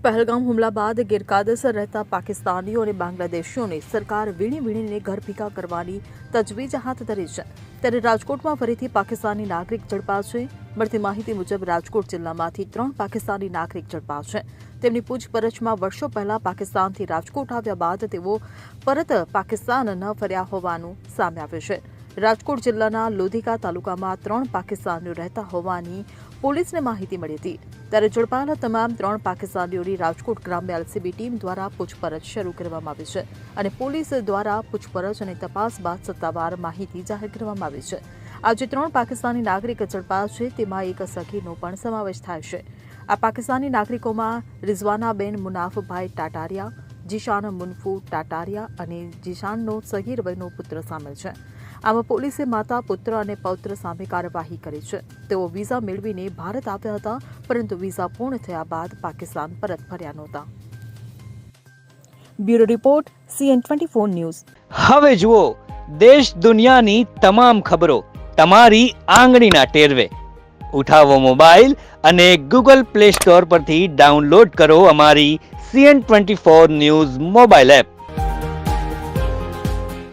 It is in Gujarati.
पहलगाम हुमला बाद गैरकायदेसर रहता पाकिस्तानीઓ અને બાંગ્લાદેશીઓને સરકાર વીણી વીણીને ઘર ભેગા કરવાની તજવીજ હાથ ધરી છે। ત્યારે રાજકોટમાં ફરીથી પાકિસ્તાની નાગરિક ઝડપાશે। મળતી માહિતી મુજબ રાજકોટ જિલ્લામાંથી 3 પાકિસ્તાની નાગરિક ઝડપાશે। તેમની પૂછપરછમાં વર્ષો પહેલા પાકિસ્તાનથી રાજકોટ આવ્યા બાદ તેઓ પરત પાકિસ્તાન ન ફર્યા હોવાનું સામે આવ્યું છે। રાજકોટ જિલ્લાના લોધિકા તાલુકામાં 3 પાકિસ્તાનીઓ રહેતા હોવાની પોલીસને માહિતી મળી હતી। ત્યારે ઝડપાયેલા તમામ 3 પાકિસ્તાનીઓની રાજકોટ ગ્રામ્ય એલસીબી ટીમ દ્વારા પૂછપરછ શરૂ કરવામાં આવી છે અને પોલીસ દ્વારા પૂછપરછ અને તપાસ બાદ સત્તાવાર માહિતી જાહેર કરવામાં આવી છે। આજે 3 પાકિસ્તાની નાગરિક ઝડપાયા છે, તેમાં એક સખીનો પણ સમાવેશ થાય છે। આ પાકિસ્તાની નાગરિકોમાં રિઝવાનાબેન મુનાફભાઈ ટાટારિયા, જીશાન મુનફુ ટાટારિયા અને જીશાનનો સગીર વયનો પુત્ર સામેલ છે। આમાં પોલીસે માતા, પુત્ર અને પૌત્ર સામે કાર્યવાહી કરી છે। તેઓ વિઝા મેળવીને ભારત આવ્યા હતા, પરંતુ વિઝા પૂર્ણ થયા બાદ પાકિસ્તાન પરત ફર્યા નહોતા। Bureau report CN24 news. હવે જુઓ દેશ દુનિયાની તમામ ખબરો તમારી આંગળીના ટેરવે। ઉઠાવો મોબાઈલ અને Google Play Store પરથી ડાઉનલોડ કરો અમારી CN24 ન્યૂઝ મોબાઈલ એપ।